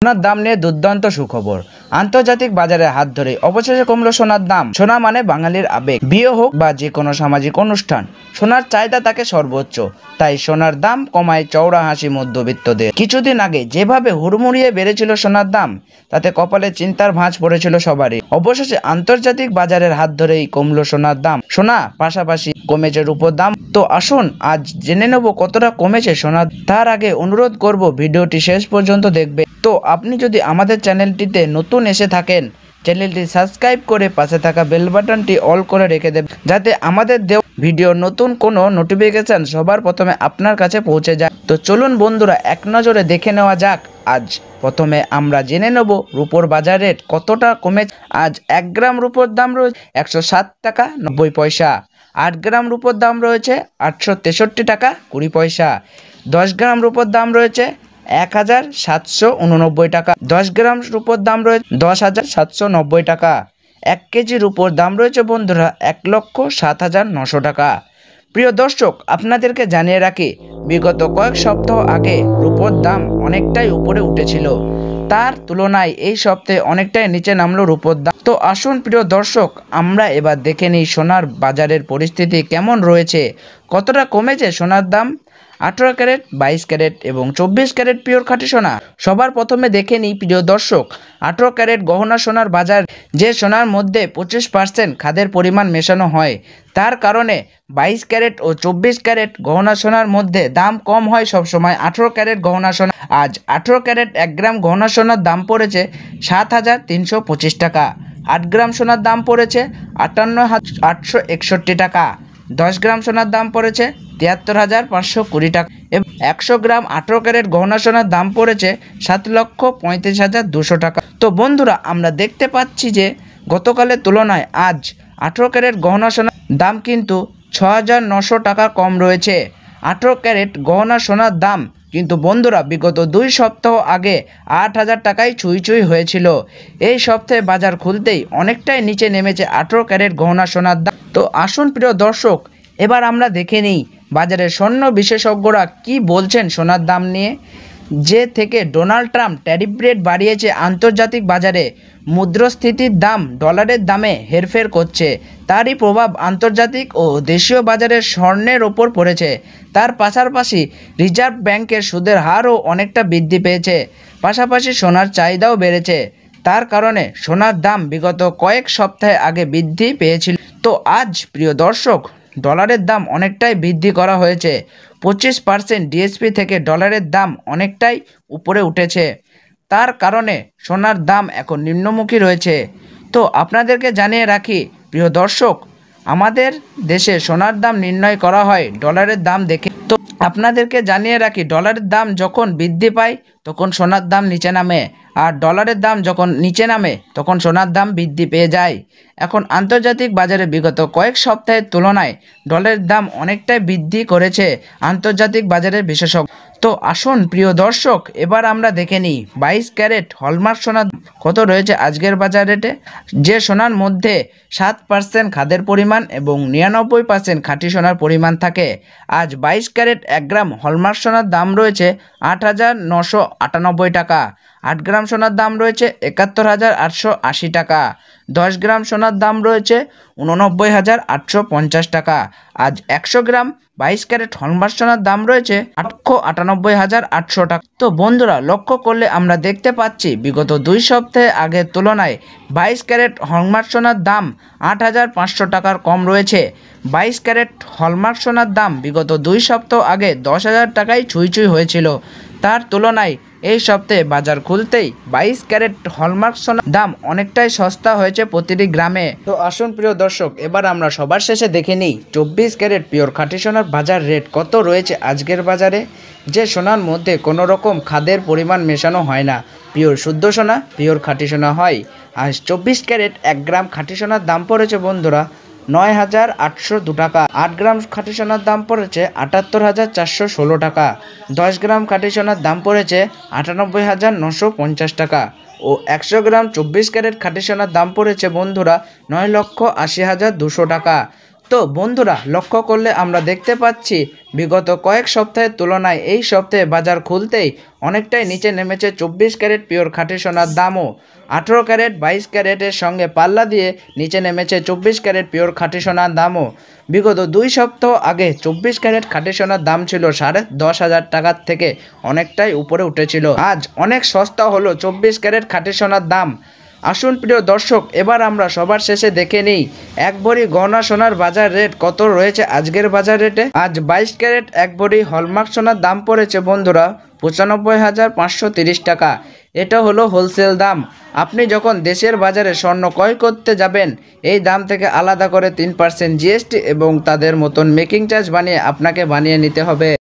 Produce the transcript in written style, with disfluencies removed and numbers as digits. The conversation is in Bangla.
সোনার দাম নিয়ে দুর্দান্ত সুখবর। আন্তর্জাতিক বাজারে হাত ধরে অবশেষে কমলো সোনার দাম। সোনা মানে বাঙালির আবেগ। বিয়ে হোক বা যে কোনো সামাজিক অনুষ্ঠান, সোনার চাহিদা থাকে সর্বোচ্চ। তাই সোনার দাম কমায় চওড়া হাসি মধ্যবিত্তদের। কিছুদিন আগে যেভাবে হুড়মুড়িয়ে বেড়েছিল সোনার দাম, তাতে কপালে চিন্তার ভাঁজ পড়েছিল সবারই। অবশেষে আন্তর্জাতিক বাজারের হাত ধরেই কমলো সোনার দাম। সোনা পাশাপাশি কমেছে রূপোর দাম। তো আসুন আজ জেনে নেব কতটা কমেছে সোনা। তার আগে অনুরোধ করব ভিডিওটি শেষ পর্যন্ত দেখবে। তো আপনি যদি আমাদের চ্যানেলটিতে নতুন এসে থাকেন, চ্যানেলটি সাবস্ক্রাইব করে পাশে থাকা বেল বাটনটি অল করে রেখে দেবেন, যাতে আমাদের দেওয়া ভিডিও নতুন কোনো নোটিফিকেশন সবার প্রথমে আপনার কাছে পৌঁছে যায়। তো চলুন বন্ধুরা এক নজরে দেখে নেওয়া যাক। আজ প্রথমে আমরা জেনে নেব রূপোর বাজার রেট কতটা কমেছে। আজ 1 গ্রাম রূপোর দাম রয়েছে 107 টাকা 90 পয়সা। 8 গ্রাম রূপোর দাম রয়েছে 863 টাকা 20 পয়সা। 10 গ্রাম রূপোর দাম রয়েছে 1789 টাকা। 10 গ্রাম রূপোর দাম রয়েছে 10,790 টাকা। 1 কেজি রূপোর দাম রয়েছে বন্ধুরা 1,07,900 টাকা। প্রিয় দর্শক, আপনাদেরকে জানিয়ে রাখি, বিগত কয়েক সপ্তাহ আগে রূপোর দাম অনেকটাই উপরে উঠেছিল। তার তুলনায় এই সপ্তাহে অনেকটাই নিচে নামলো রূপোর দাম। তো আসুন প্রিয় দর্শক, আমরা এবার দেখে নিই সোনার বাজারের পরিস্থিতি কেমন রয়েছে, কতটা কমেছে সোনার দাম। 18 ক্যারেট, 22 ক্যারেট এবং 24 ক্যারেট পিওর খাঁটি সোনা। সবার প্রথমে দেখে নিই প্রিয় দর্শক 18 ক্যারেট গহনা সোনার বাজার। যে সোনার মধ্যে 25% খাদের পরিমাণ মেশানো হয়, তার কারণে 22 ক্যারেট ও 24 ক্যারেট গহনা সোনার মধ্যে দাম কম হয় সবসময় 18 ক্যারেট গহনা সোনা। আজ 18 ক্যারেট 1 গ্রাম গহনা সোনার দাম পড়েছে 7,325 টাকা। 8 গ্রাম সোনার দাম পড়েছে 58,861 টাকা। 10 গ্রাম সোনার দাম পড়েছে 73,520 টাকা এবং 100 গ্রাম 18 ক্যারেট গহনা সোনার দাম পড়েছে 7,35,200 টাকা। তো বন্ধুরা, আমরা দেখতে পাচ্ছি যে গতকালের তুলনায় আজ 18 ক্যারেট গহনা সোনার দাম কিন্তু 6,900 টাকা কম রয়েছে। 18 ক্যারেট গহনা সোনার দাম কিন্তু বন্ধুরা বিগত 2 সপ্তাহ আগে 8,000 টাকায় ছুঁই হয়েছিল। এই সপ্তাহে বাজার খুলতেই অনেকটাই নিচে নেমেছে 18 ক্যারেট গহনা সোনার দাম। তো আসুন প্রিয় দর্শক, এবার আমরা দেখে নিই বাজারে স্বর্ণ বিশেষজ্ঞরা কি বলছেন সোনার দাম নিয়ে। যে থেকে ডোনাল্ড ট্রাম্প ট্যারিফ রেট বাড়িয়েছে, আন্তর্জাতিক বাজারে মুদ্রাস্ফীতির দাম ডলারের দামে হেরফের করছে, তারই প্রভাব আন্তর্জাতিক ও দেশীয় বাজারে স্বর্ণের ওপর পড়েছে। তার পাশাপাশি রিজার্ভ ব্যাংকের সুদের হারও অনেকটা বৃদ্ধি পেয়েছে, পাশাপাশি সোনার চাহিদাও বেড়েছে। তার কারণে সোনার দাম বিগত কয়েক সপ্তাহে আগে বৃদ্ধি পেয়েছিল। তো আজ প্রিয় দর্শক, ডলারের দাম অনেকটাই বৃদ্ধি করা হয়েছে। 25% ডিএসপি থেকে ডলারের দাম অনেকটাই উপরে উঠেছে। তার কারণে সোনার দাম এখন নিম্নমুখী রয়েছে। তো আপনাদেরকে জানিয়ে রাখি প্রিয় দর্শক, আমাদের দেশে সোনার দাম নির্ণয় করা হয় ডলারের দাম দেখে। তো আপনাদেরকে জানিয়ে রাখি, ডলারের দাম যখন বৃদ্ধি পায় তখন সোনার দাম নিচে নামে, আর ডলারের দাম যখন নিচে নামে তখন সোনার দাম বৃদ্ধি পেয়ে যায়। এখন আন্তর্জাতিক বাজারে বিগত কয়েক সপ্তাহের তুলনায় ডলারের দাম অনেকটাই বৃদ্ধি করেছে আন্তর্জাতিক বাজারের বিশেষজ্ঞ। তো আসুন প্রিয় দর্শক, এবার আমরা দেখে নিই 22 ক্যারেট হলমার্ক সোনার কত রয়েছে আজকের বাজার রেটে। যে সোনার মধ্যে 7% খাদের পরিমাণ এবং 99% খাঁটি সোনার পরিমাণ থাকে, আজ 22 ক্যারেট 1 গ্রাম হলমার্ক সোনার দাম রয়েছে 8,998 টাকা। 8 গ্রাম সোনার দাম রয়েছে 71,880 টাকা। 10 গ্রাম সোনার দাম রয়েছে 89,850 টাকা। আজ 100 গ্রাম 22 ক্যারেট হলমার্ক সোনার দাম রয়েছে 8,98,800 টাকা। তো বন্ধুরা, লক্ষ্য করলে আমরা দেখতে পাচ্ছি বিগত 2 সপ্তাহে আগের তুলনায় 22 ক্যারেট হলমার্ক সোনার দাম 8,500 টাকার কম রয়েছে। 22 ক্যারেট হলমার্ক সোনার দাম বিগত 2 সপ্তাহ আগে 10,000 টাকায় ছুঁই হয়েছিল। তার তুলনায় এই সপ্তাহে বাজার খুলতেই 22 ক্যারেট হলমার্ক সোনার দাম অনেকটাই সস্তা হয়েছে প্রতিটি গ্রামে। তো আসুন প্রিয় দর্শক, এবার আমরা সবার শেষে দেখে নিই 24 ক্যারেট পিওর খাঁটি সোনার বাজার রেট কত রয়েছে আজকের বাজারে। যে সোনার মধ্যে কোনো রকম খাদের পরিমাণ মেশানো হয় না, পিওর শুদ্ধ সোনা, পিওর খাঁটি সোনা হয়। আজ 24 ক্যারেট 1 গ্রাম খাঁটি সোনার দাম পড়েছে বন্ধুরা 9,802 টাকা। 8 গ্রাম খাঁটি সোনার দাম পড়েছে 78,416 টাকা। 10 গ্রাম খাঁটি সোনার দাম পড়েছে 98,950 টাকা ও 100 গ্রাম 24 ক্যারেট খাঁটি সোনার দাম পড়েছে বন্ধুরা 9,80,200 টাকা। তো বন্ধুরা, লক্ষ্য করলে আমরা দেখতে পাচ্ছি বিগত কয়েক সপ্তাহের তুলনায় এই সপ্তাহে বাজার খুলতেই অনেকটাই নিচে নেমেছে 24 ক্যারেট পিওর খাঁটি সোনার দামও। 18 ক্যারেট 22 ক্যারেটের সঙ্গে পাল্লা দিয়ে নিচে নেমেছে 24 ক্যারেট পিওর খাঁটি সোনার দামও। বিগত 2 সপ্তাহ আগে 24 ক্যারেট খাঁটি সোনার দাম ছিল 10,500 টাকার থেকে অনেকটাই উপরে উঠেছিল। আজ অনেক সস্তা হলো 24 ক্যারেট খাঁটি সোনার দাম। আসুন প্রিয় দর্শক, এবার আমরা সবার শেষে দেখে নিই এক ভরি গহনা সোনার বাজার রেট কত রয়েছে আজকের বাজার রেটে। আজ 22 ক্যারেট এক ভরি হলমার্ক সোনার দাম পড়েছে বন্ধুরা 95,530 টাকা। এটা হলো হোলসেল দাম। আপনি যখন দেশের বাজারে স্বর্ণ ক্রয় করতে যাবেন এই দাম থেকে আলাদা করে 3% জিএসটি এবং তাদের মতন মেকিং চার্জ বানিয়ে আপনাকে বানিয়ে নিতে হবে।